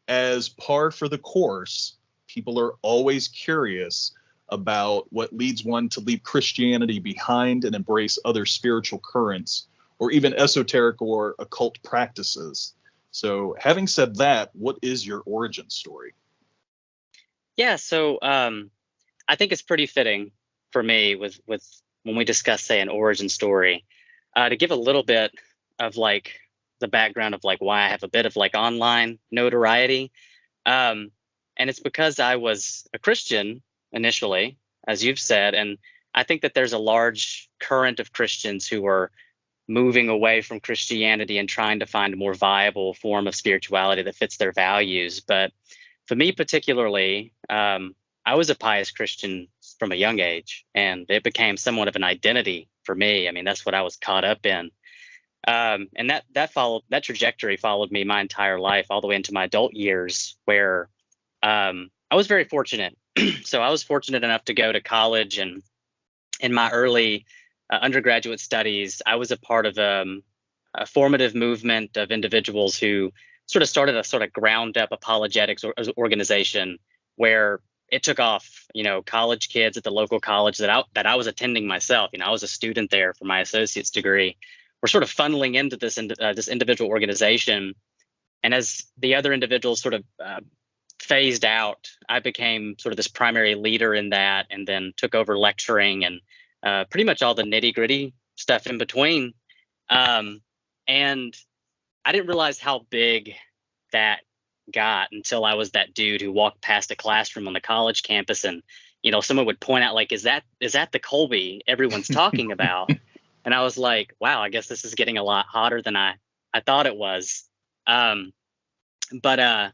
as par for the course, people are always curious about what leads one to leave Christianity behind and embrace other spiritual currents or even esoteric or occult practices. So, having said that, what is your origin story? Yeah, so I think it's pretty fitting for me with when we discuss, say, an origin story, to give a little bit of like the background of like why I have a bit of like online notoriety. Um, and it's because I was a Christian initially, as you've said, and I think that there's a large current of Christians who are moving away from Christianity and trying to find a more viable form of spirituality that fits their values. But for me particularly, I was a pious Christian from a young age, and it became somewhat of an identity for me. I mean, that's what I was caught up in. And that trajectory followed me my entire life, all the way into my adult years, where I was very fortunate. So I was fortunate enough to go to college, and in my early undergraduate studies, I was a part of a formative movement of individuals who sort of started a sort of ground up apologetics organization where it took off. College kids at the local college that I was attending myself. I was a student there for my associate's degree. We're sort of funneling into this individual organization, and as the other individuals sort of phased out, I became sort of this primary leader in that, and then took over lecturing and pretty much all the nitty gritty stuff in between. And I didn't realize how big that got until I was that dude who walked past a classroom on the college campus, and someone would point out, like, is that the Colby everyone's talking about? And I was like, wow, I guess this is getting a lot hotter than I thought it was. But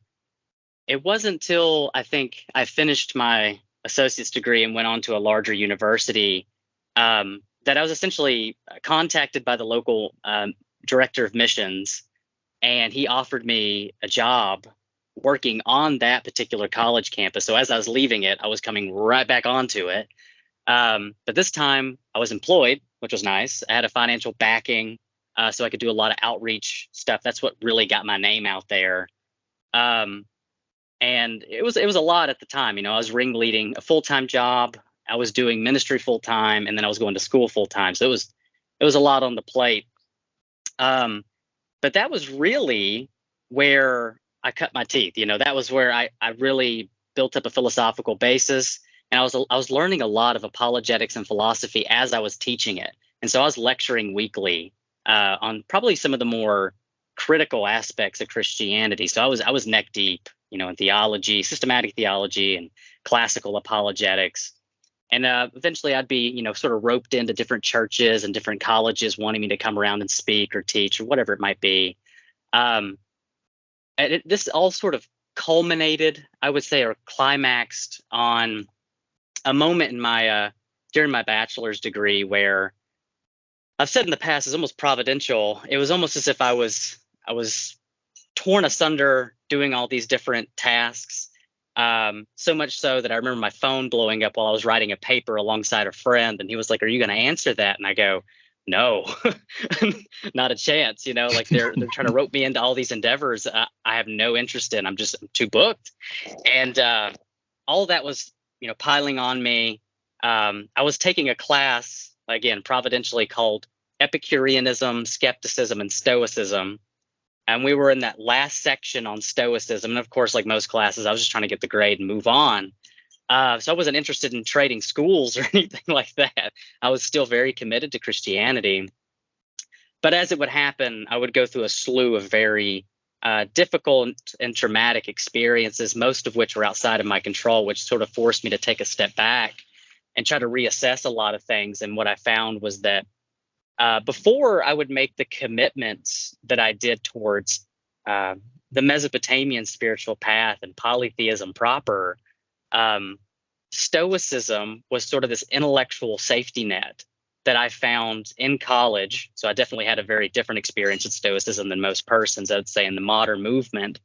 it wasn't until I think I finished my associate's degree and went on to a larger university that I was essentially contacted by the local director of missions, and he offered me a job working on that particular college campus. So as I was leaving it, I was coming right back onto it. But this time I was employed, which was nice. I had a financial backing, so I could do a lot of outreach stuff. That's what really got my name out there. And it was a lot at the time. I was ringleading a full-time job. I was doing ministry full-time, and then I was going to school full-time. So it was a lot on the plate. But that was really where I cut my teeth. That was where I really built up a philosophical basis. And I was learning a lot of apologetics and philosophy as I was teaching it. And so I was lecturing weekly on probably some of the more critical aspects of Christianity. So I was neck deep, in theology, systematic theology, and classical apologetics. And eventually I'd be, sort of roped into different churches and different colleges wanting me to come around and speak or teach or whatever it might be. This all sort of culminated, I would say, or climaxed on a moment in my during my bachelor's degree where I've said in the past is almost providential. It was almost as if I was torn asunder doing all these different tasks. So much so that I remember my phone blowing up while I was writing a paper alongside a friend, and he was like, "Are you going to answer that?" And I go, "No, not a chance." Like they're trying to rope me into all these endeavors I have no interest in. I'm too booked, and all that was piling on me. I was taking a class, again, providentially, called Epicureanism, Skepticism, and Stoicism. And we were in that last section on Stoicism. And of course, like most classes, I was just trying to get the grade and move on. So I wasn't interested in trading schools or anything like that. I was still very committed to Christianity. But as it would happen, I would go through a slew of very difficult and traumatic experiences, most of which were outside of my control, which sort of forced me to take a step back and try to reassess a lot of things. And what I found was that before I would make the commitments that I did towards the Mesopotamian spiritual path and polytheism proper, Stoicism was sort of this intellectual safety net that I found in college. So I definitely had a very different experience with Stoicism than most persons, I would say, in the modern movement.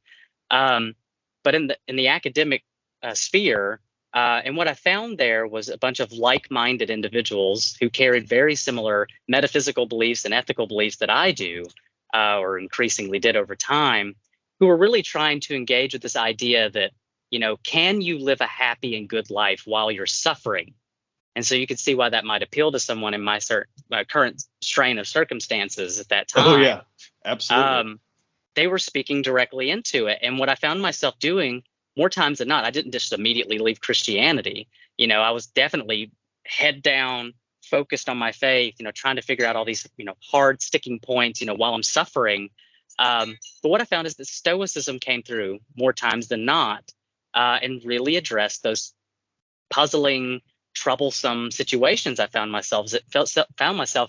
But in the academic sphere, and what I found there was a bunch of like-minded individuals who carried very similar metaphysical beliefs and ethical beliefs that I do, or increasingly did over time. who were really trying to engage with this idea that, can you live a happy and good life while you're suffering? And so you could see why that might appeal to someone in my current strain of circumstances at that time. Oh, yeah, absolutely. They were speaking directly into it. And what I found myself doing more times than not, I didn't just immediately leave Christianity. I was definitely head down, focused on my faith, trying to figure out all these, hard sticking points, while I'm suffering. But what I found is that Stoicism came through more times than not, and really addressed those puzzling, troublesome situations I found myself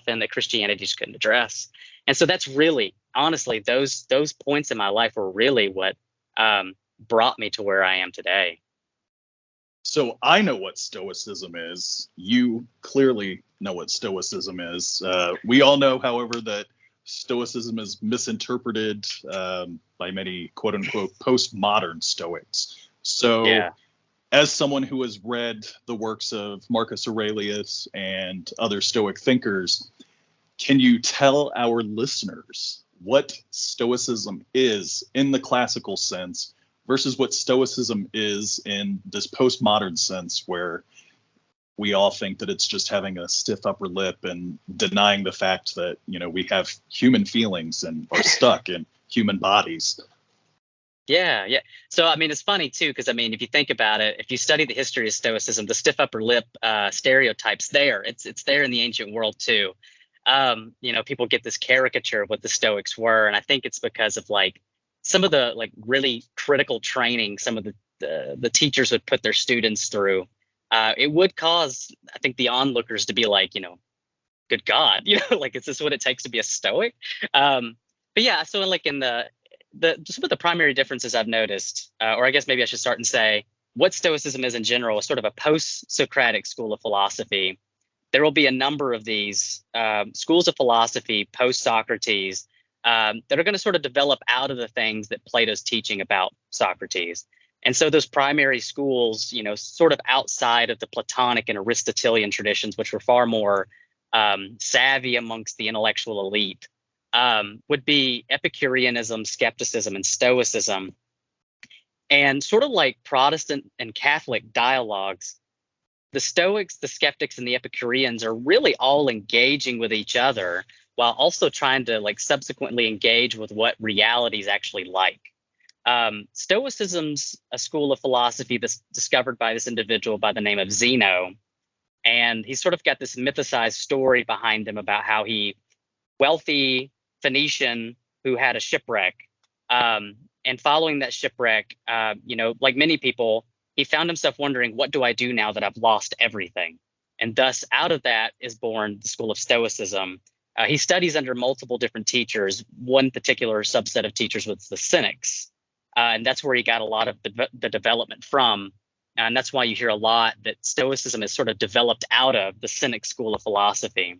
in that Christianity just couldn't address. And so that's really, honestly, those points in my life were really what brought me to where I am today. So I know what Stoicism is. You clearly know what Stoicism is. We all know, however, that Stoicism is misinterpreted by many quote unquote postmodern Stoics. So Yeah. As someone who has read the works of Marcus Aurelius and other Stoic thinkers, can you tell our listeners what Stoicism is in the classical sense versus what Stoicism is in this postmodern sense, where we all think that it's just having a stiff upper lip and denying the fact that, we have human feelings and are stuck in human bodies? Yeah. So, it's funny, too, because, if you think about it, if you study the history of Stoicism, the stiff upper lip stereotype's there. It's there in the ancient world, too. People get this caricature of what the Stoics were. And I think it's because of some of the really critical training some of the teachers would put their students through. It would cause, I think, the onlookers to be like, good God, is this what it takes to be a Stoic? But yeah, so in some of the primary differences I've noticed, or I guess maybe I should start and say what Stoicism is in general is sort of a post-Socratic school of philosophy. There will be a number of these schools of philosophy post-Socrates that are going to sort of develop out of the things that Plato's teaching about Socrates. And so those primary schools, sort of outside of the Platonic and Aristotelian traditions, which were far more savvy amongst the intellectual elite, would be Epicureanism, skepticism, and Stoicism. And sort of like Protestant and Catholic dialogues, the Stoics, the skeptics, and the Epicureans are really all engaging with each other while also trying to subsequently engage with what reality is actually like. Stoicism's a school of philosophy that's discovered by this individual by the name of Zeno. And he's sort of got this mythicized story behind him about how wealthy Phoenician who had a shipwreck. And following that shipwreck, like many people, he found himself wondering, what do I do now that I've lost everything? And thus, out of that is born the school of Stoicism. He studies under multiple different teachers. One particular subset of teachers was the Cynics. And that's where he got a lot of the development from. And that's why you hear a lot that Stoicism is sort of developed out of the Cynic school of philosophy.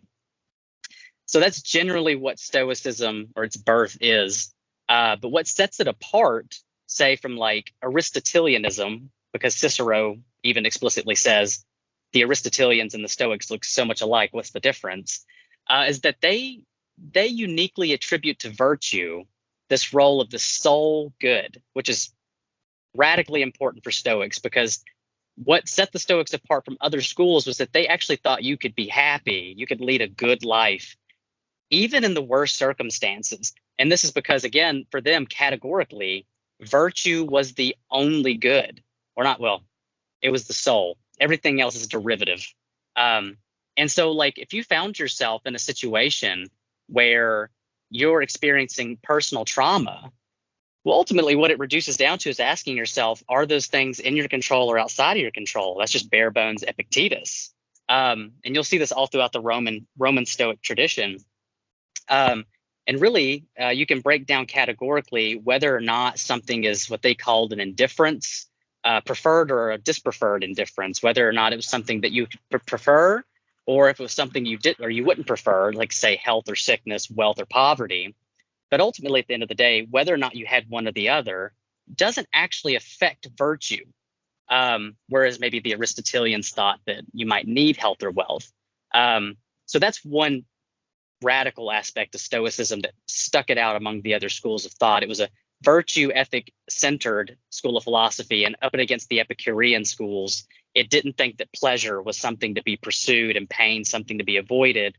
So that's generally what Stoicism or its birth is. But what sets it apart, say, from Aristotelianism, because Cicero even explicitly says the Aristotelians and the Stoics look so much alike, what's the difference? Is that they uniquely attribute to virtue this role of the sole good, which is radically important for Stoics, because what set the Stoics apart from other schools was that they actually thought you could be happy, you could lead a good life, even in the worst circumstances. And this is because, again, for them, categorically, virtue was the only good, or not, well, it was the soul. Everything else is derivative. And so, if you found yourself in a situation where you're experiencing personal trauma, well, ultimately, what it reduces down to is asking yourself, are those things in your control or outside of your control? That's just bare bones Epictetus. And you'll see this all throughout the Roman Stoic tradition. And really, you can break down categorically whether or not something is what they called an indifference, preferred or a dispreferred indifference, whether or not it was something that you prefer, or if it was something you did or you wouldn't prefer, like, say, health or sickness, wealth or poverty. But ultimately, at the end of the day, whether or not you had one or the other doesn't actually affect virtue. Whereas maybe the Aristotelians thought that you might need health or wealth. So that's one radical aspect of Stoicism that stuck it out among the other schools of thought. It was a virtue ethic centered school of philosophy, and up and against the Epicurean schools, it didn't think that pleasure was something to be pursued and pain something to be avoided.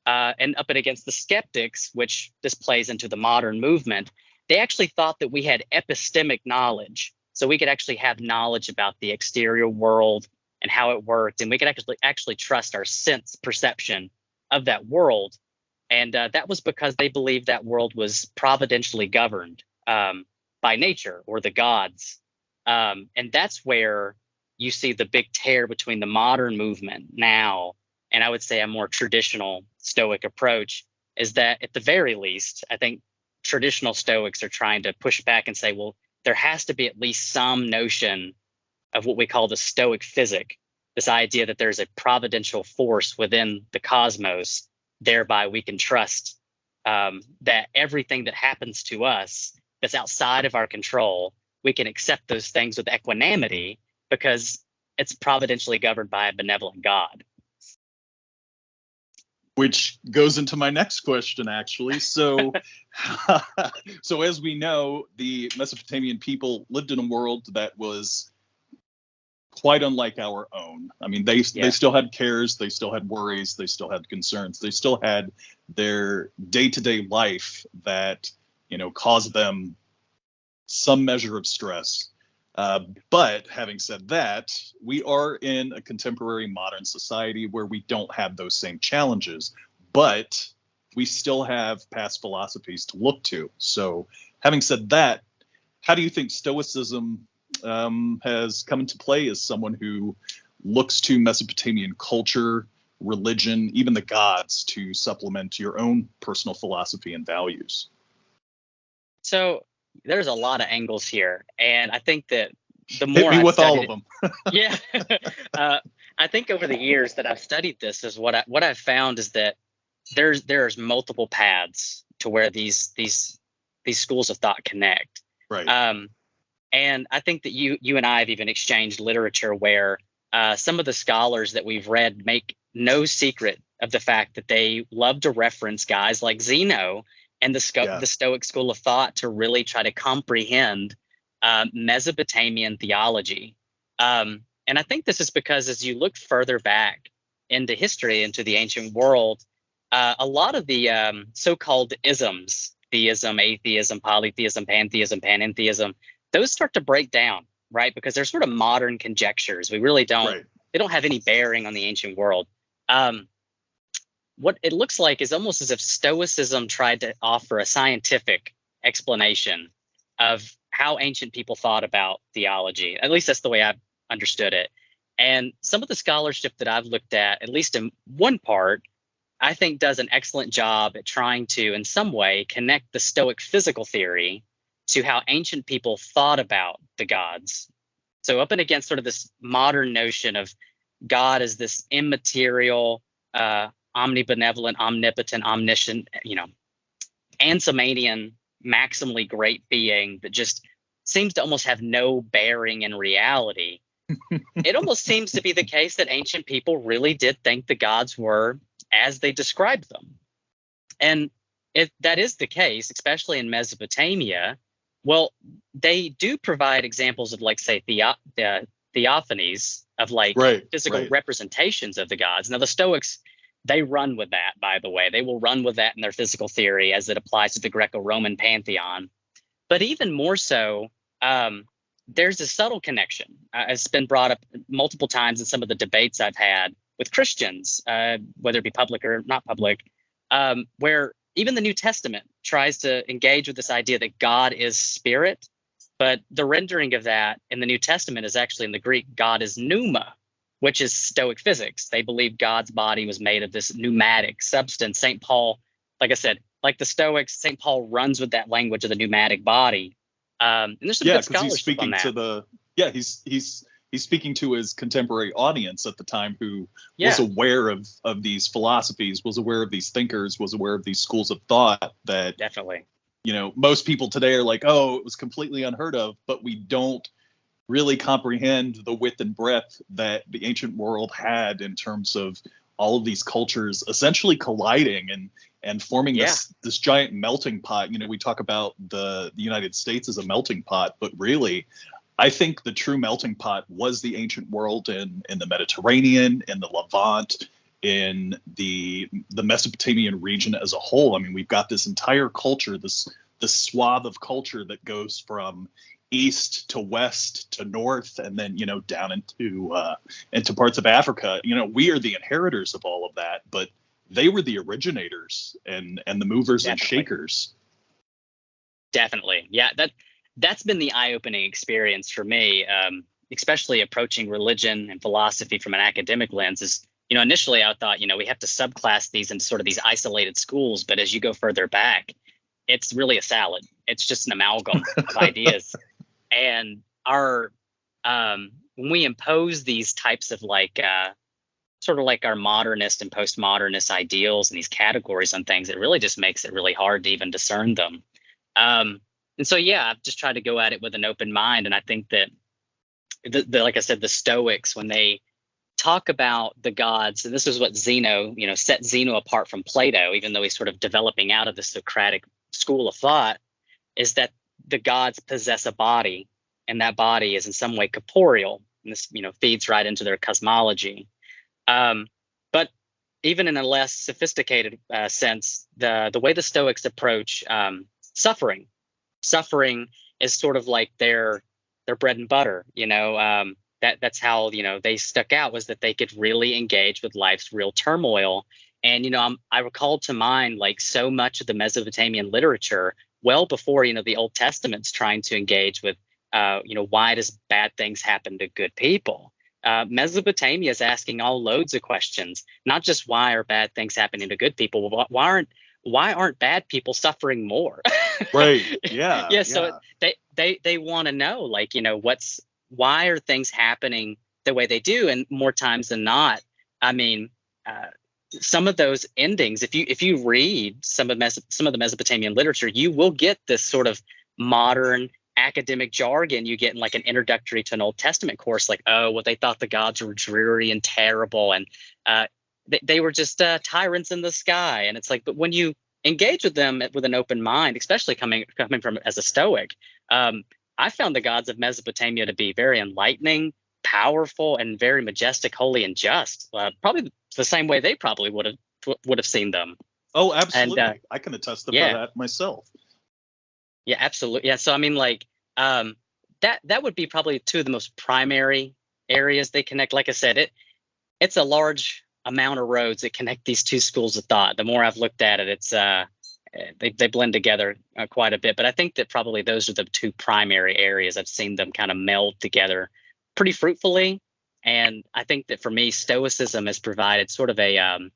And up and against the skeptics, which this plays into the modern movement, they actually thought that we had epistemic knowledge. So we could actually have knowledge about the exterior world and how it worked, and we could actually trust our sense perception of that world. And that was because they believed that world was providentially governed by nature or the gods. And that's where you see the big tear between the modern movement now and I would say a more traditional Stoic approach, is that at the very least, I think traditional Stoics are trying to push back and say, well, there has to be at least some notion of what we call the Stoic physic, this idea that there's a providential force within the cosmos. Thereby, we can trust that everything that happens to us that's outside of our control, we can accept those things with equanimity because it's providentially governed by a benevolent God. Which goes into my next question, actually. So, so as we know, the Mesopotamian people lived in a world that was quite unlike our own. I mean, they still had cares, they still had worries, they still had concerns, they still had their day-to-day life that, caused them some measure of stress. But having said that, we are in a contemporary modern society where we don't have those same challenges, but we still have past philosophies to look to. So having said that, how do you think Stoicism has come into play as someone who looks to Mesopotamian culture, religion, even the gods to supplement your own personal philosophy and values? So there's a lot of angles here, and I think that the more hit me with all of them. Yeah, I think over the years that I've studied this, is what I've found is that there's multiple paths to where these schools of thought connect. Right. And I think that you and I have even exchanged literature where some of the scholars that we've read make no secret of the fact that they love to reference guys like Zeno and the Stoic school of thought to really try to comprehend Mesopotamian theology. And I think this is because as you look further back into history, into the ancient world, a lot of the so-called isms, theism, atheism, polytheism, pantheism, panentheism, those start to break down, right? Because they're sort of modern conjectures. We really don't, they don't have any bearing on the ancient world. What it looks like is almost as if Stoicism tried to offer a scientific explanation of how ancient people thought about theology. At least that's the way I've understood it. And some of the scholarship that I've looked at least in one part, I think does an excellent job at trying to, in some way, connect the Stoic physical theory to how ancient people thought about the gods. So up and against sort of this modern notion of God as this immaterial, omnibenevolent, omnipotent, omniscient, Ansomanian, maximally great being that just seems to almost have no bearing in reality. It almost seems to be the case that ancient people really did think the gods were as they described them. And if that is the case, especially in Mesopotamia, well, they do provide examples of, like, say, theophanies of physical representations of the gods. Now, the Stoics, they run with that, by the way. They will run with that in their physical theory as it applies to the Greco-Roman pantheon. But even more so, there's a subtle connection. It's been brought up multiple times in some of the debates I've had with Christians, whether it be public or not public, where even the New Testament tries to engage with this idea that God is spirit. But the rendering of that in the New Testament is actually in the Greek, God is pneuma, which is Stoic physics. They believe God's body was made of this pneumatic substance. St. Paul, like I said, like the Stoics, St. Paul runs with that language of the pneumatic body. And there's some good scholarship on that. He's speaking to his contemporary audience at the time who was aware of these philosophies, was aware of these thinkers, was aware of these schools of thought that definitely, most people today are like, oh, it was completely unheard of, but we don't really comprehend the width and breadth that the ancient world had in terms of all of these cultures essentially colliding and forming Yeah. this giant melting pot. We talk about the United States as a melting pot, but really, I think the true melting pot was the ancient world in the Mediterranean, in the Levant, in the Mesopotamian region as a whole. I mean, we've got this entire culture, this swath of culture that goes from east to west to north, and then down into parts of Africa. We are the inheritors of all of that, but they were the originators and the movers Definitely. and shakers. Definitely. Yeah, that's been the eye-opening experience for me, especially approaching religion and philosophy from an academic lens. Is initially I thought we have to subclass these into sort of these isolated schools, but as you go further back, it's really a salad. It's just an amalgam of ideas. And our when we impose these types of sort of like our modernist and postmodernist ideals and these categories on things, it really just makes it really hard to even discern them. And so, yeah, I've just tried to go at it with an open mind. And I think that, like I said, the Stoics, when they talk about the gods, and this is what Zeno, set Zeno apart from Plato, even though he's sort of developing out of the Socratic school of thought, is that the gods possess a body, and that body is in some way corporeal. And this, feeds right into their cosmology. But even in a less sophisticated sense, the way the Stoics approach suffering is sort of like their bread and butter. That's how they stuck out, was that they could really engage with life's real turmoil. And I recall to mind so much of the Mesopotamian literature well before the Old Testament's trying to engage with why does bad things happen to good people. Mesopotamia is asking all loads of questions, not just why are bad things happening to good people. Why aren't bad people suffering more? Right. Yeah. Yeah. So they want to know, why are things happening the way they do? And more times than not, I mean, some of those endings, if you read some of the Mesopotamian literature, you will get this sort of modern academic jargon you get in an introductory to an Old Testament course, they thought the gods were dreary and terrible, and they were just tyrants in the sky. And it's but when you engage with them with an open mind, especially coming from as a Stoic, I found the gods of Mesopotamia to be very enlightening, powerful, and very majestic, holy, and just. Probably the same way they probably would have seen them. Oh, absolutely. And, I can attest to that myself. Yeah, absolutely. Yeah. So I mean, that would be probably two of the most primary areas they connect. Like I said, it's a large amount of roads that connect these two schools of thought. The more I've looked at it, it's they blend together quite a bit. But I think that probably those are the two primary areas I've seen them kind of meld together pretty fruitfully. And I think that for me, Stoicism has provided sort of an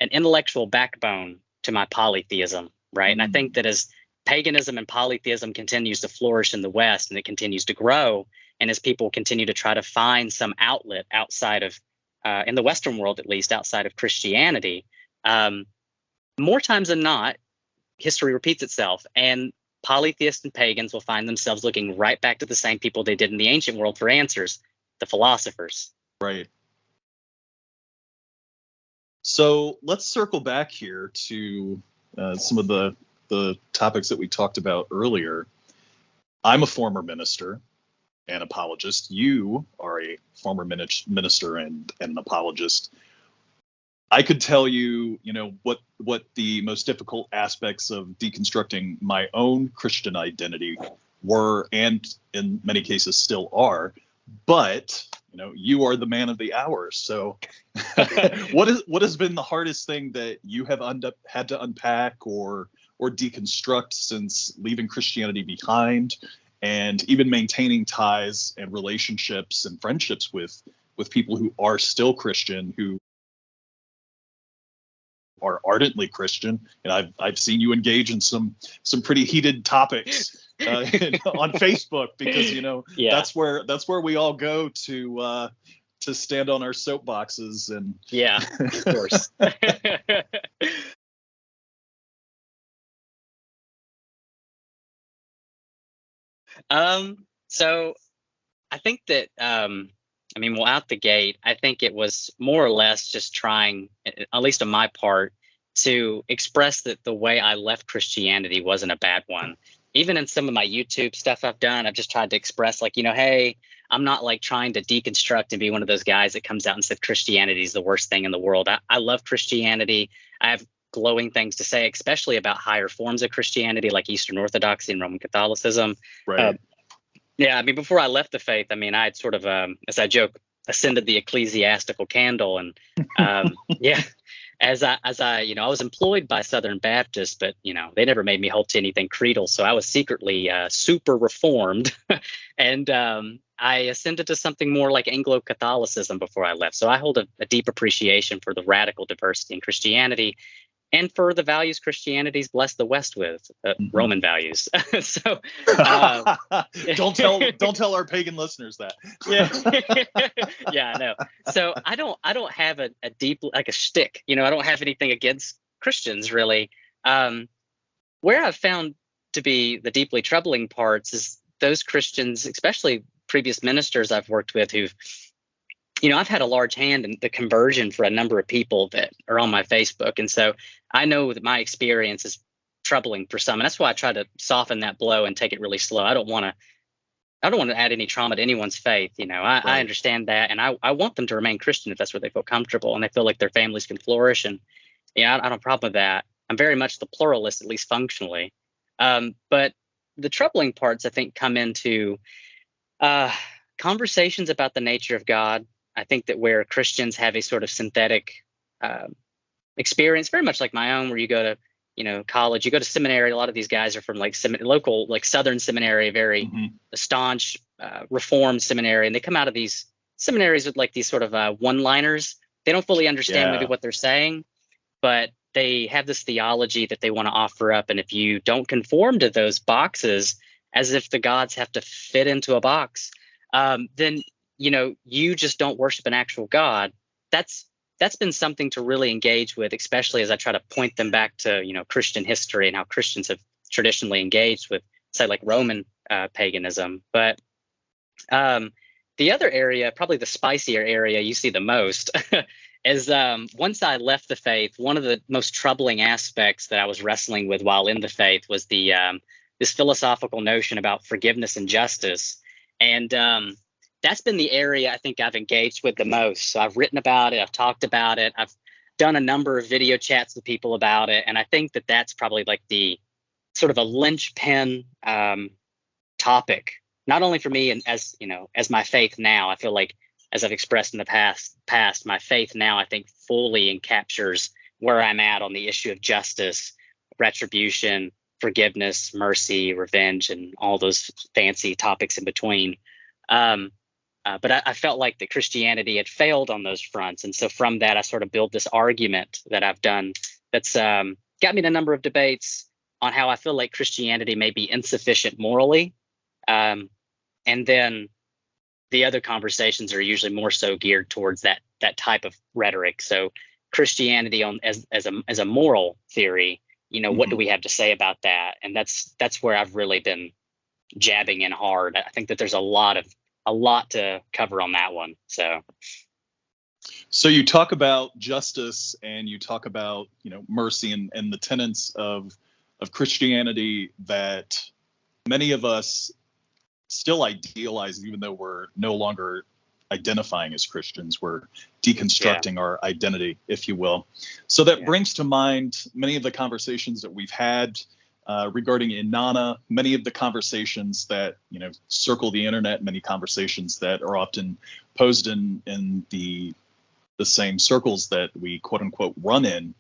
intellectual backbone to my polytheism, right? And I think that as paganism and polytheism continues to flourish in the West, and it continues to grow, and as people continue to try to find some outlet outside of, in the Western world at least, outside of Christianity, more times than not, history repeats itself, and polytheists and pagans will find themselves looking right back to the same people they did in the ancient world for answers, the philosophers. Right. So let's circle back here to some of the topics that we talked about earlier. I'm a former minister and apologist. You are a former minister and an apologist. I could tell you, what the most difficult aspects of deconstructing my own Christian identity were, and in many cases still are. But you are the man of the hour. So, what has been the hardest thing that you have had to unpack or deconstruct since leaving Christianity behind, and even maintaining ties and relationships and friendships with people who are still Christian, who are ardently Christian? And I've seen you engage in some pretty heated topics on Facebook, because that's where we all go to stand on our soapboxes. And yeah, of course. So I think that, out the gate, I think it was more or less just trying, at least on my part, to express that the way I left Christianity wasn't a bad one. Even in some of my YouTube stuff I've done, I've just tried to express like, hey, I'm not like trying to deconstruct and be one of those guys that comes out and said Christianity is the worst thing in the world. I love Christianity. I have glowing things to say, especially about higher forms of Christianity like Eastern Orthodoxy and Roman Catholicism. Right. Yeah, I mean, before I left the faith, I mean, I had sort of, as I joke, ascended the ecclesiastical candle, and yeah, as I, I was employed by Southern Baptists, but they never made me hold to anything creedal, so I was secretly super reformed, and I ascended to something more like Anglo-Catholicism before I left. So I hold a deep appreciation for the radical diversity in Christianity, and for the values Christianity's blessed the West with, Roman values. So don't tell our pagan listeners that. Yeah, I know. So I don't have a deep, like a shtick. I don't have anything against Christians really. Where I've found to be the deeply troubling parts is those Christians, especially previous ministers I've worked with, who've I've had a large hand in the conversion for a number of people that are on my Facebook. And so I know that my experience is troubling for some. And that's why I try to soften that blow and take it really slow. I don't want to add any trauma to anyone's faith. I understand that. And I want them to remain Christian if that's where they feel comfortable and they feel like their families can flourish. And I don't have a problem with that. I'm very much the pluralist, at least functionally. But the troubling parts, I think, come into conversations about the nature of God. I think that where Christians have a sort of synthetic experience, very much like my own, where you go to, college, you go to seminary. A lot of these guys are from like local, like Southern seminary, very staunch, reformed seminary. And they come out of these seminaries with like these sort of one-liners. They don't fully understand maybe what they're saying, but they have this theology that they want to offer up. And if you don't conform to those boxes, as if the gods have to fit into a box, then you just don't worship an actual God. That's been something to really engage with, especially as I try to point them back to, Christian history and how Christians have traditionally engaged with, say, like Roman paganism. But the other area, probably the spicier area you see the most, is once I left the faith, one of the most troubling aspects that I was wrestling with while in the faith was the this philosophical notion about forgiveness and justice. And that's been the area I think I've engaged with the most. So I've written about it. I've talked about it. I've done a number of video chats with people about it. And I think that that's probably like the sort of a linchpin topic, not only for me and as my faith now. I feel like, as I've expressed in the past, my faith now, I think, fully encaptures where I'm at on the issue of justice, retribution, forgiveness, mercy, revenge, and all those fancy topics in between. But I felt like that Christianity had failed on those fronts. And so from that, I sort of built this argument that I've done that's got me in a number of debates on how I feel like Christianity may be insufficient morally. And then the other conversations are usually more so geared towards that type of rhetoric. So Christianity as a moral theory, what do we have to say about that? And that's where I've really been jabbing in hard. I think that there's a lot to cover on that one. So you talk about justice and you talk about, mercy and the tenets of Christianity that many of us still idealize, even though we're no longer identifying as Christians. We're deconstructing our identity, if you will. So that brings to mind many of the conversations that we've had regarding Inana, many of the conversations that circle the internet, many conversations that are often posed in the same circles that we quote unquote run in,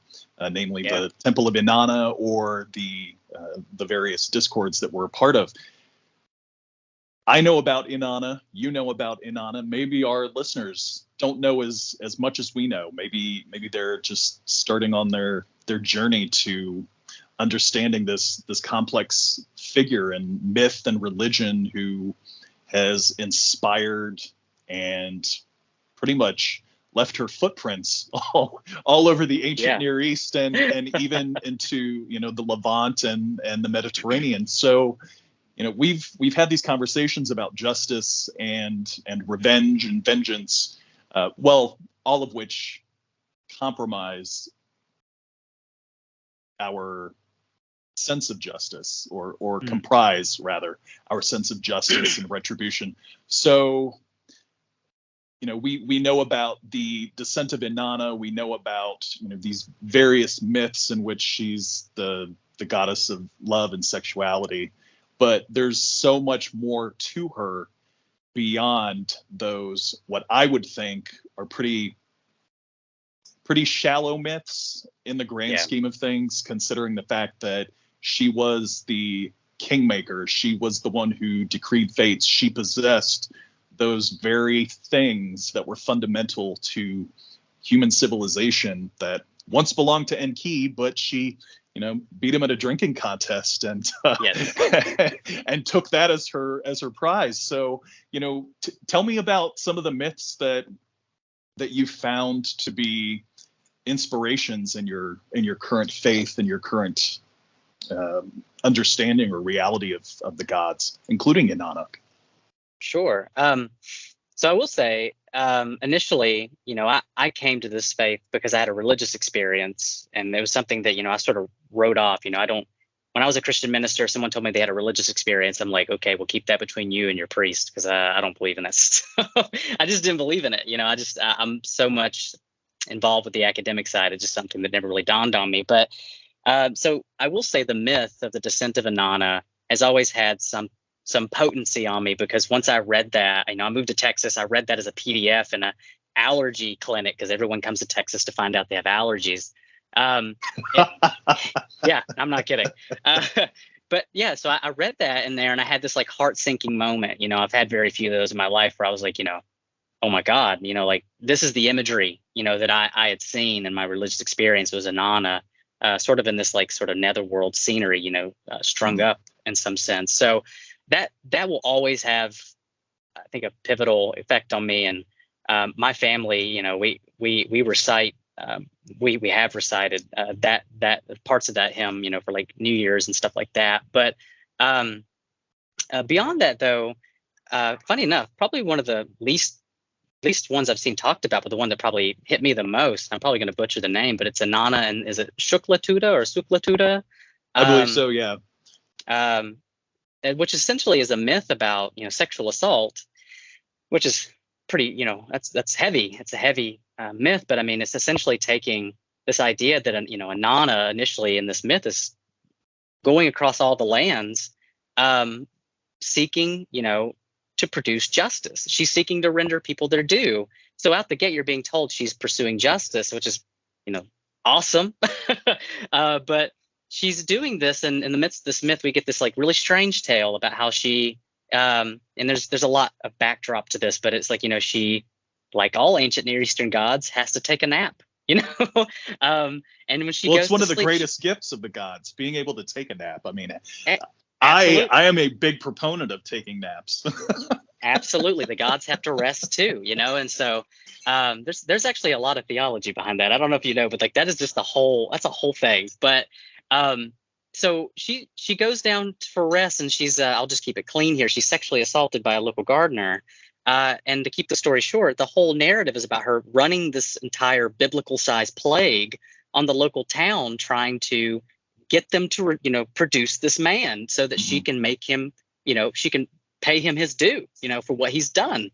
namely the Temple of Inana or the various discords that we're a part of. I know about Inana, you know about Inana. Maybe our listeners don't know as much as we know. Maybe they're just starting on their journey to understanding this complex figure and myth and religion who has inspired and pretty much left her footprints all over the ancient Near East and even into the Levant and the Mediterranean. So we've had these conversations about justice and revenge and vengeance, all of which compromise our sense of justice, or comprise rather our sense of justice and retribution. So, we know about the descent of Inanna. We know about these various myths in which she's the goddess of love and sexuality, but there's so much more to her beyond those, what I would think are pretty shallow myths in the grand scheme of things, considering the fact that she was the kingmaker. She was the one who decreed fates. She possessed those very things that were fundamental to human civilization that once belonged to Enki, but she, beat him at a drinking contest and and took that as her prize. So, tell me about some of the myths that you found to be inspirations in your current faith and your current understanding or reality of the gods, including Inanna. Sure. So I will say, initially, I came to this faith because I had a religious experience, and it was something that, I sort of wrote off. When I was a Christian minister, someone told me they had a religious experience. I'm like, okay, we'll keep that between you and your priest, because I don't believe in that stuff. I just didn't believe in it. I'm so much involved with the academic side. It's just something that never really dawned on me. But so I will say the myth of the descent of Inanna has always had some potency on me, because once I read that, I moved to Texas. I read that as a PDF in an allergy clinic, because everyone comes to Texas to find out they have allergies. Yeah, I'm not kidding. But yeah, so I read that in there, and I had this like heart sinking moment. I've had very few of those in my life where I was like, oh my God, like this is the imagery, that I had seen in my religious experience. It was Inanna, sort of in this like sort of netherworld scenery, strung up in some sense. So that will always have, I think, a pivotal effect on me. And my family, we recite, we have recited that parts of that hymn, for like New Year's and stuff like that. But beyond that, though, funny enough, probably one of the least ones I've seen talked about, but the one that probably hit me the most, I'm probably going to butcher the name, but it's Inanna, and is it Shuklatuda or Suklatuda? I believe so, yeah. Which essentially is a myth about, sexual assault, which is pretty, that's heavy. It's a heavy myth, but I mean, it's essentially taking this idea that, Inanna initially in this myth is going across all the lands, seeking, to produce justice. She's seeking to render people their due. So out the gate, you're being told she's pursuing justice, which is, awesome. But she's doing this, and in the midst of this myth, we get this like really strange tale about how she, and there's a lot of backdrop to this, but it's like, she, like all ancient Near Eastern gods, has to take a nap, and when she goes, it's one to of the sleep, greatest gifts of the gods, being able to take a nap. I mean, absolutely. I am a big proponent of taking naps. Absolutely, the gods have to rest too, and so there's actually a lot of theology behind that. I don't know if you know, but like that is just that's a whole thing. But so she goes down for rest, and she's I'll just keep it clean here. She's sexually assaulted by a local gardener. And to keep the story short, the whole narrative is about her running this entire biblical-sized plague on the local town, trying to get them to, produce this man so that she can make him, she can pay him his due, for what he's done.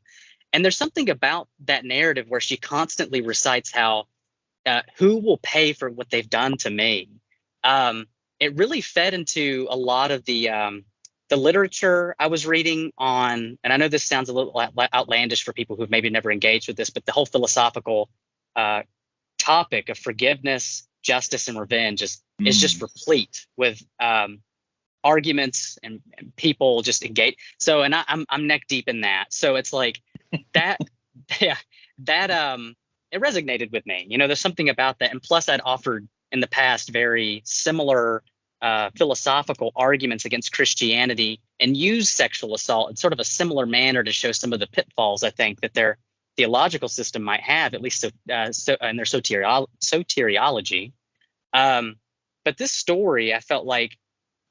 And there's something about that narrative where she constantly recites how, who will pay for what they've done to me? It really fed into a lot of the literature I was reading on, and I know this sounds a little outlandish for people who've maybe never engaged with this, but the whole philosophical topic of forgiveness, justice, and revenge is just replete with arguments and people just engage. So, and I'm neck deep in that. So it's like that, yeah, that it resonated with me. There's something about that, and plus I'd offered in the past very similar philosophical arguments against Christianity and use sexual assault in sort of a similar manner to show some of the pitfalls I think that their theological system might have, at least in their soteriology. But this story, I felt like,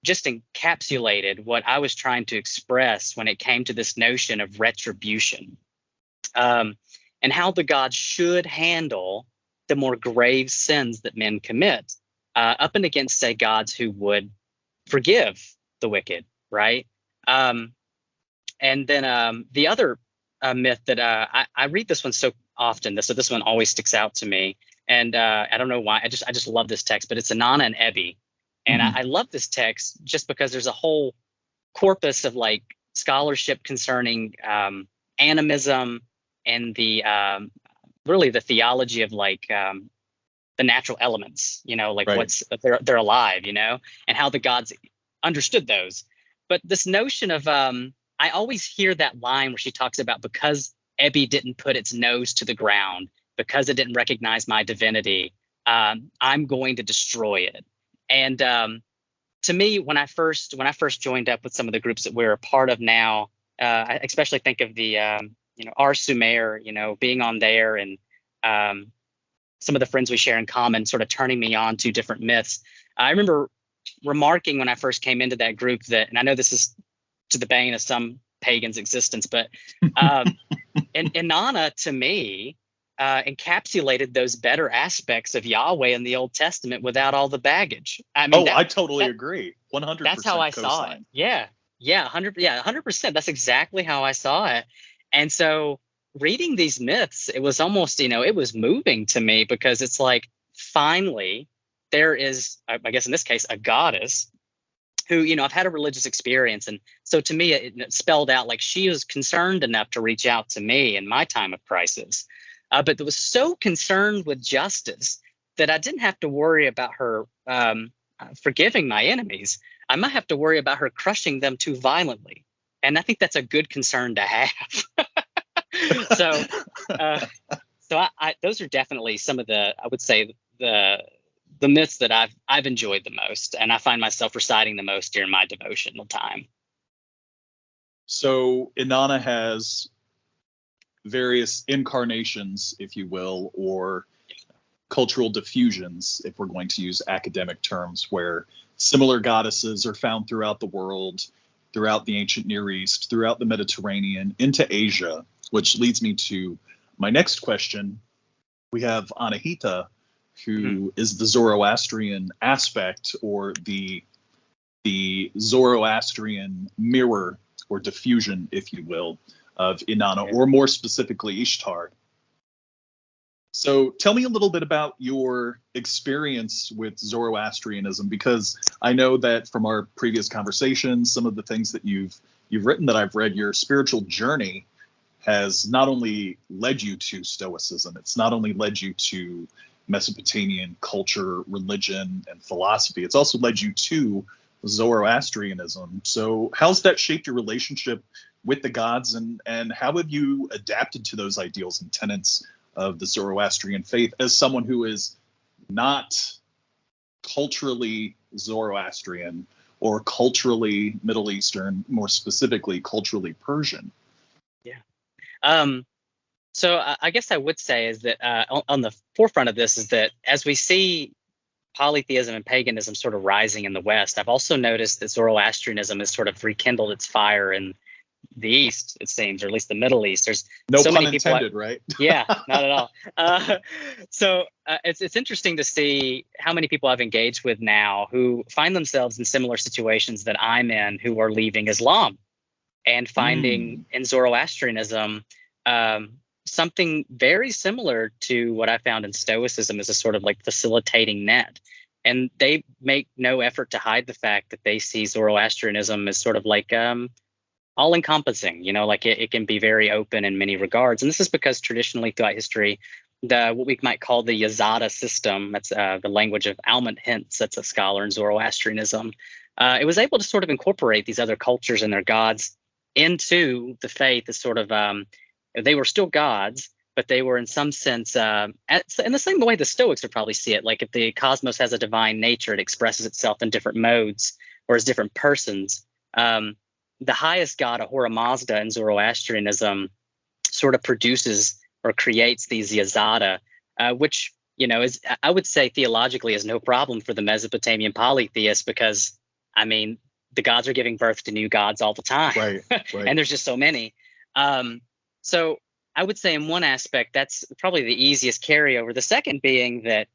just encapsulated what I was trying to express when it came to this notion of retribution, and how the gods should handle the more grave sins that men commit. up and against, say, gods who would forgive the wicked, right? And then the other myth that I read this one so often, so this one always sticks out to me, and I don't know why. I just love this text, but it's Inana and Ebi, and I love this text just because there's a whole corpus of like scholarship concerning animism and the really the theology of like the natural elements, like Right. what's they're alive, and how the gods understood those. But this notion of I always hear that line where she talks about, because Ebi didn't put its nose to the ground, because it didn't recognize my divinity, I'm going to destroy it. And to me, when I first joined up with some of the groups that we're a part of now, I especially think of the our Sumer, being on there, and some of the friends we share in common sort of turning me on to different myths. I remember remarking when I first came into that group that, and I know this is to the bane of some pagans' existence, but Inanna, to me, encapsulated those better aspects of Yahweh in the Old Testament without all the baggage. I mean, I totally agree. 100%. That's how I saw it. Yeah, 100%. That's exactly how I saw it. And so reading these myths, it was almost, it was moving to me, because it's like, finally, there is, I guess in this case, a goddess who, I've had a religious experience. And so to me, it spelled out like she was concerned enough to reach out to me in my time of crisis. But it was so concerned with justice that I didn't have to worry about her forgiving my enemies. I might have to worry about her crushing them too violently. And I think that's a good concern to have. So those are definitely some of the, I would say, the myths that I've enjoyed the most, and I find myself reciting the most during my devotional time. So Inanna has various incarnations, if you will, or cultural diffusions, if we're going to use academic terms, where similar goddesses are found throughout the world, throughout the ancient Near East, throughout the Mediterranean, into Asia, which leads me to my next question. We have Anahita, who is the Zoroastrian aspect, or the Zoroastrian mirror or diffusion, if you will, of Inanna, or more specifically Ishtar. So tell me a little bit about your experience with Zoroastrianism, because I know that from our previous conversations, some of the things that you've written that I've read, your spiritual journey has not only led you to Stoicism, it's not only led you to Mesopotamian culture, religion, and philosophy, it's also led you to Zoroastrianism. So how's that shaped your relationship with the gods, and how have you adapted to those ideals and tenets of the Zoroastrian faith as someone who is not culturally Zoroastrian or culturally Middle Eastern, more specifically culturally Persian? Yeah. So I guess I would say is that on the forefront of this is that as we see polytheism and paganism sort of rising in the West, I've also noticed that Zoroastrianism has sort of rekindled its fire in the East, it seems, or at least the Middle East. There's no so pun many people. Intended, right? Yeah, not at all. So it's interesting to see how many people I've engaged with now who find themselves in similar situations that I'm in, who are leaving Islam and finding in Zoroastrianism something very similar to what I found in Stoicism as a sort of like facilitating net. And they make no effort to hide the fact that they see Zoroastrianism as sort of like all encompassing, like it can be very open in many regards. And this is because traditionally throughout history, what we might call the Yazada system, that's the language of Almut Hintz, that's a scholar in Zoroastrianism, it was able to sort of incorporate these other cultures and their gods into the faith as sort of, they were still gods, but they were in some sense, in the same way the Stoics would probably see it, like if the cosmos has a divine nature, it expresses itself in different modes or as different persons. The highest god, Ahura Mazda, in Zoroastrianism sort of produces or creates these Yazada, which, is, I would say theologically is no problem for the Mesopotamian polytheists, because, I mean, the gods are giving birth to new gods all the time. Right. And there's just so many. So I would say in one aspect, that's probably the easiest carryover. The second being that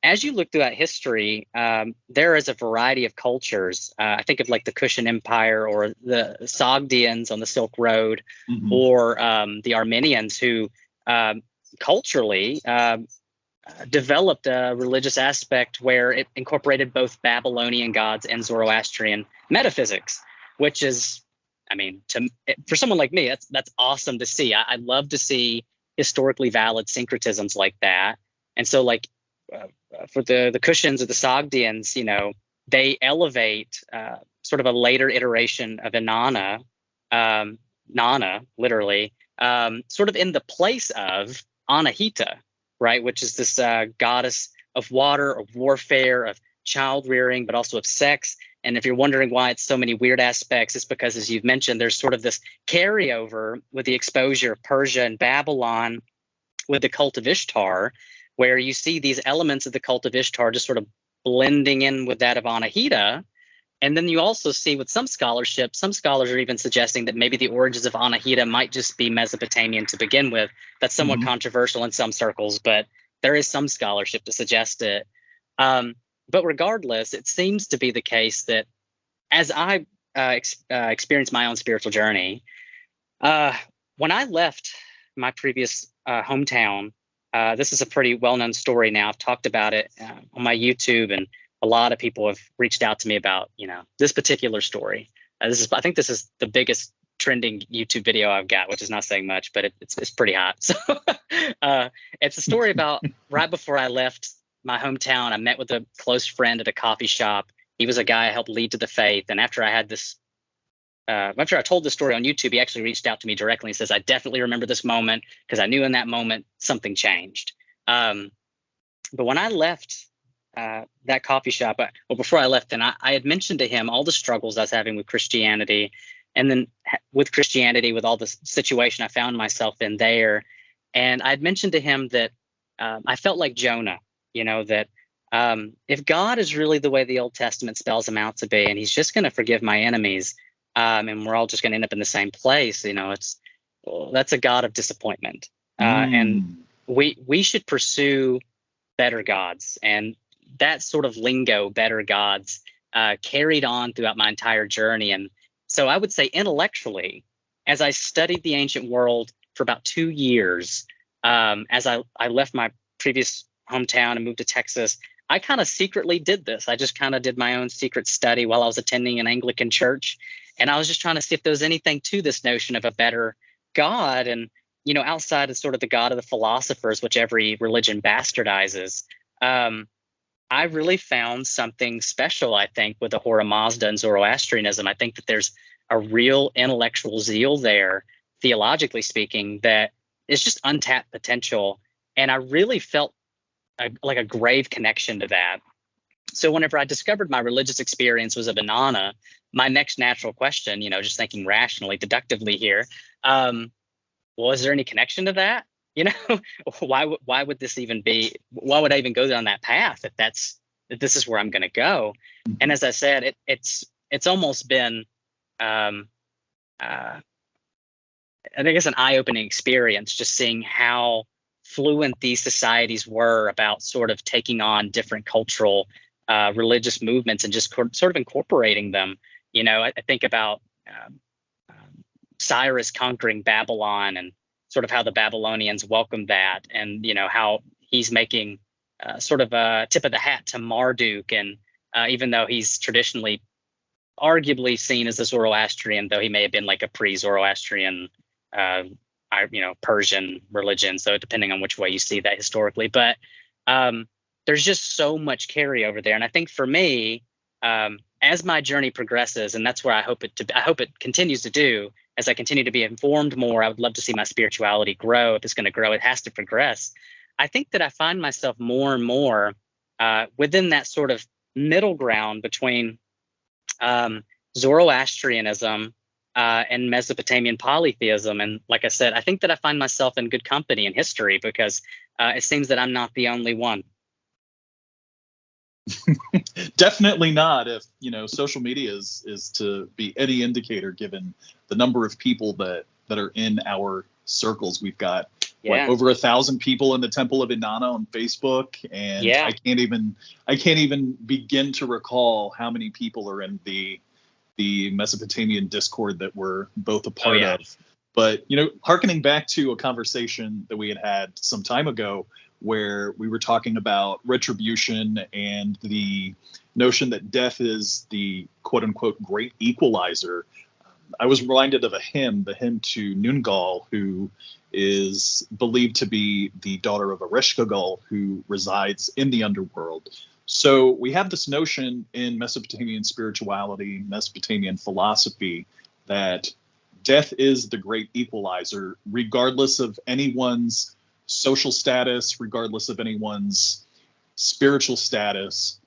as you look throughout history, there is a variety of cultures. I think of like the Kushan Empire or the Sogdians on the Silk Road, or the Armenians who culturally developed a religious aspect where it incorporated both Babylonian gods and Zoroastrian metaphysics, which is, I mean, for someone like me, that's awesome to see. I love to see historically valid syncretisms like that. And so, like, for the Kushans or the Sogdians, you know, they elevate sort of a later iteration of Inanna, Nana, literally, sort of in the place of Anahita, right, which is this goddess of water, of warfare, of child rearing, but also of sex. And if you're wondering why it's so many weird aspects, it's because, as you've mentioned, there's sort of this carryover with the exposure of Persia and Babylon with the cult of Ishtar, where you see these elements of the cult of Ishtar just sort of blending in with that of Anahita. And then you also see with some scholarship, some scholars are even suggesting that maybe the origins of Anahita might just be Mesopotamian to begin with. That's somewhat controversial in some circles, but there is some scholarship to suggest it. But regardless, it seems to be the case that as I experienced my own spiritual journey, when I left my previous hometown, this is a pretty well-known story now. I've talked about it on my YouTube, and a lot of people have reached out to me about, you know, this particular story. I think this is the biggest trending YouTube video I've got, which is not saying much, but it's pretty hot. So it's a story about right before I left my hometown, I met with a close friend at a coffee shop. He was a guy I helped lead to the faith. And after I told this story on YouTube, he actually reached out to me directly and says, I definitely remember this moment because I knew in that moment something changed. But when I left that coffee shop, before I left, then I had mentioned to him all the struggles I was having with Christianity. And then with Christianity, with all the situation I found myself in there. And I'd mentioned to him that I felt like Jonah, you know, that if God is really the way the Old Testament spells him out to be, and he's just going to forgive my enemies, and we're all just going to end up in the same place, you know, that's a God of disappointment. And we should pursue better gods. And that sort of lingo, better gods, carried on throughout my entire journey. And so I would say intellectually, as I studied the ancient world for about 2 years, as I left my previous hometown and moved to Texas, I kind of secretly did this. I just kind of did my own secret study while I was attending an Anglican church. And I was just trying to see if there was anything to this notion of a better God. And, you know, outside of sort of the God of the philosophers, which every religion bastardizes, I really found something special, I think, with the Ahura Mazda and Zoroastrianism. I think that there's a real intellectual zeal there, theologically speaking, that is just untapped potential. And I really felt like a grave connection to that. So whenever I discovered my religious experience was of Inanna, my next natural question, you know, just thinking rationally, deductively here, well, is there any connection to that? You know, why would this even be? Why would I even go down that path if this is where I'm going to go? And as I said, it's almost been, I guess, an eye-opening experience, just seeing how fluent these societies were about sort of taking on different cultural religious movements and just sort of incorporating them. You know, I think about Cyrus conquering Babylon and sort of how the Babylonians welcomed that, and, you know, how he's making sort of a tip of the hat to Marduk. And even though he's traditionally arguably seen as a Zoroastrian, though he may have been like a pre-Zoroastrian Persian religion. So depending on which way you see that historically, but there's just so much carryover there. And I think for me, as my journey progresses, and that's where I hope it continues to do, as I continue to be informed more, I would love to see my spirituality grow. If it's going to grow, it has to progress. I think that I find myself more and more within that sort of middle ground between Zoroastrianism and Mesopotamian polytheism. And like I said, I think that I find myself in good company in history because it seems that I'm not the only one. Definitely not. If, you know, social media is to be any indicator, given the number of people that are in our circles. We've got Yeah. over 1,000 people in the Temple of Inanna on Facebook, and Yeah. I can't even begin to recall how many people are in the Mesopotamian Discord that we're both a part of. But, hearkening back to a conversation that we had some time ago where we were talking about retribution and the notion that death is the quote unquote great equalizer, I was reminded of the hymn to Nungal, who is believed to be the daughter of Ereshkigal, who resides in the underworld. So we have this notion in Mesopotamian spirituality, Mesopotamian philosophy, that death is the great equalizer, regardless of anyone's social status, regardless of anyone's spiritual status.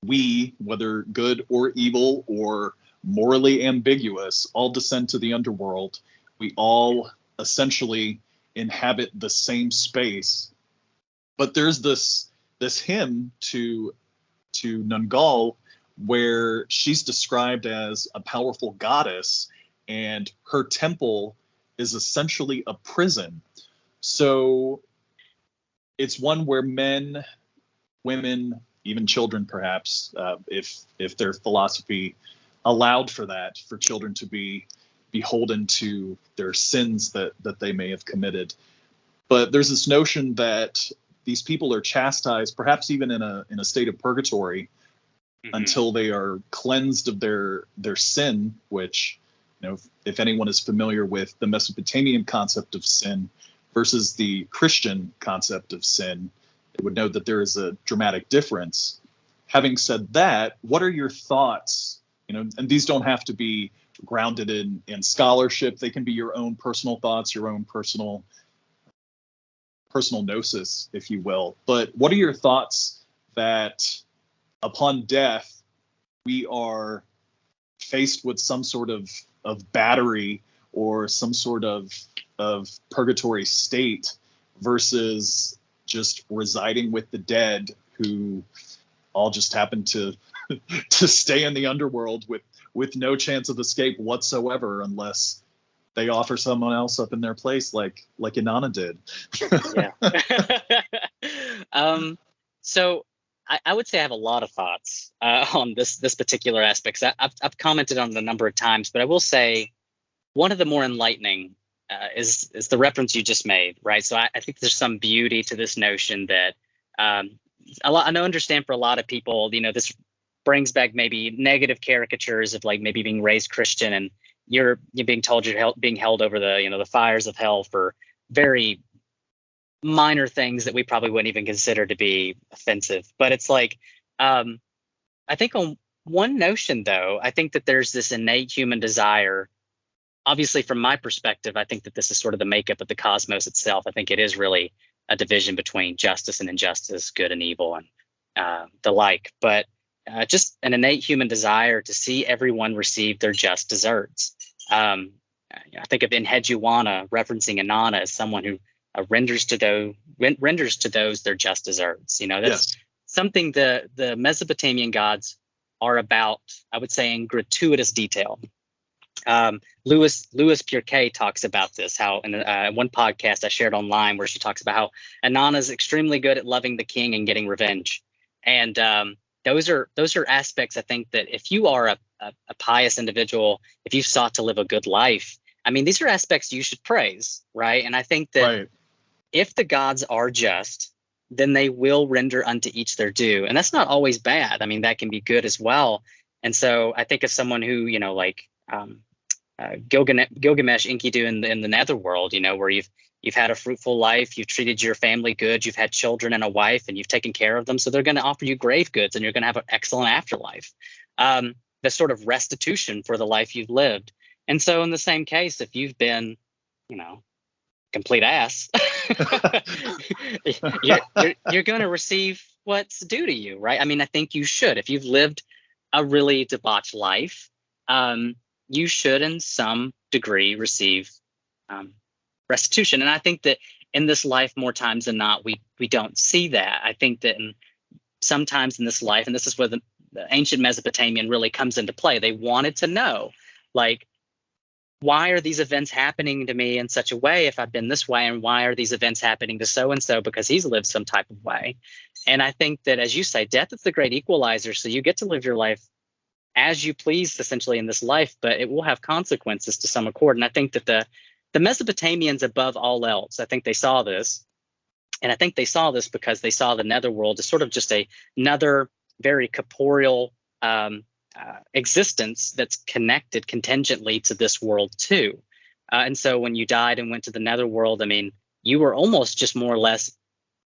We, whether good or evil or morally ambiguous, all descend to the underworld. We all essentially inhabit the same space. But there's this hymn to Nungal where she's described as a powerful goddess, and her temple is essentially a prison. So it's one where men, women, even children, perhaps, if their philosophy allowed for that, for children to be beholden to their sins that they may have committed. But there's this notion that these people are chastised, perhaps even in a state of purgatory, until they are cleansed of their sin, which, if anyone is familiar with the Mesopotamian concept of sin versus the Christian concept of sin, they would know that there is a dramatic difference. Having said that, what are your thoughts? And these don't have to be grounded in scholarship. They can be your own personal thoughts, your own personal gnosis, if you will. But what are your thoughts that upon death, we are faced with some sort of battery or some sort of purgatory state versus just residing with the dead who all just happen to stay in the underworld with no chance of escape whatsoever unless they offer someone else up in their place like Inana did. Yeah. So I would say I have a lot of thoughts on this particular aspect. I've commented on it a number of times, but I will say one of the more enlightening is the reference you just made, right? So I think there's some beauty to this notion that I understand for a lot of people, this brings back maybe negative caricatures of like maybe being raised Christian and you're being told you're being held over the fires of hell for very minor things that we probably wouldn't even consider to be offensive. But it's like, I think on one notion, though, I think that there's this innate human desire. Obviously, from my perspective, I think that this is sort of the makeup of the cosmos itself. I think it is really a division between justice and injustice, good and evil, and the like. But just an innate human desire to see everyone receive their just deserts. I think of Inhejuwana referencing Inana as someone who renders to those their just deserts. That's something the Mesopotamian gods are about, I would say, in gratuitous detail. Louis Purkey talks about this, how in one podcast I shared online where she talks about how Inanna is extremely good at loving the king and getting revenge. And those are aspects, I think, that if you are a pious individual, if you've sought to live a good life, I mean, these are aspects you should praise, right? And I think that if the gods are just, then they will render unto each their due. And that's not always bad. I mean, that can be good as well. And so I think of someone who, Gilgamesh Enkidu in the netherworld, where you've had a fruitful life, you've treated your family good, you've had children and a wife, and you've taken care of them. So they're going to offer you grave goods and you're going to have an excellent afterlife. The sort of restitution for the life you've lived. And so in the same case, if you've been, complete ass, you're going to receive what's due to you, right? I mean, I think you should. If you've lived a really debauched life, you should in some degree receive restitution. And I think that in this life, more times than not, we don't see that. I think that sometimes in this life, and this is where the ancient Mesopotamian really comes into play, they wanted to know, like, why are these events happening to me in such a way if I've been this way? And why are these events happening to so and so because he's lived some type of way? And I think that, as you say, death is the great equalizer. So you get to live your life as you please, essentially, in this life, but it will have consequences to some accord. And I think that the Mesopotamians, above all else, I think they saw this. And I think they saw this because they saw the netherworld as sort of just another very corporeal existence that's connected contingently to this world too. And so when you died and went to the netherworld, I mean, you were almost just more or less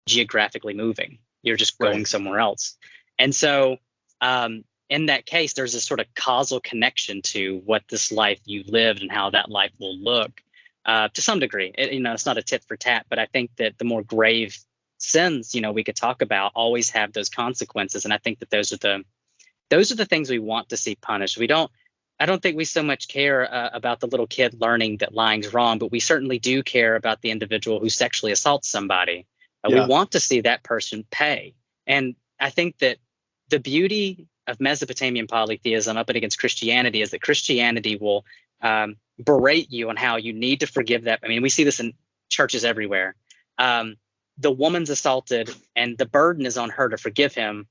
geographically moving. You're just going somewhere else. And so in that case, there's a sort of causal connection to what this life you lived and how that life will look. To some degree, it's not a tit for tat, but I think that the more grave sins, we could talk about, always have those consequences. And I think that those are the things we want to see punished. I don't think we so much care about the little kid learning that lying's wrong, but we certainly do care about the individual who sexually assaults somebody. We want to see that person pay. And I think that the beauty of Mesopotamian polytheism up against Christianity is that Christianity will berate you on how you need to forgive that. I mean, we see this in churches everywhere. The woman's assaulted and the burden is on her to forgive him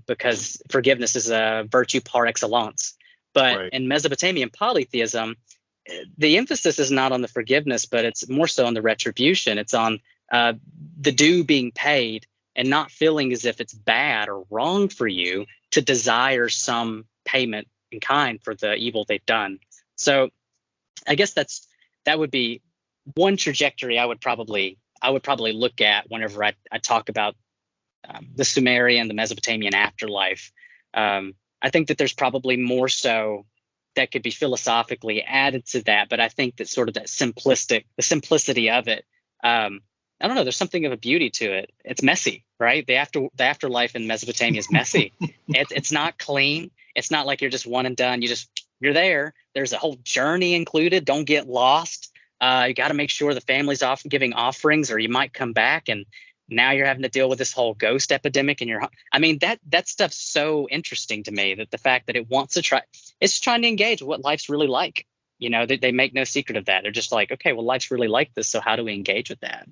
because forgiveness is a virtue par excellence. But in Mesopotamian polytheism, the emphasis is not on the forgiveness, but it's more so on the retribution. It's on the due being paid and not feeling as if it's bad or wrong for you to desire some payment in kind for the evil they've done. So I guess that would be one trajectory I would probably look at whenever I talk about the Sumerian, the Mesopotamian afterlife. I think that there's probably more so that could be philosophically added to that, but I think that sort of the simplicity of it, I don't know, there's something of a beauty to it. It's messy, right? The afterlife in Mesopotamia is messy. It's not clean. It's not like you're just one and done. You're there. There's a whole journey included. Don't get lost. You got to make sure the family's off giving offerings, or you might come back and now you're having to deal with this whole ghost epidemic in your home. I mean, that stuff's so interesting to me, that the fact that it's trying to engage what life's really like. They make no secret of that. They're just like, okay, well, life's really like this. So how do we engage with that?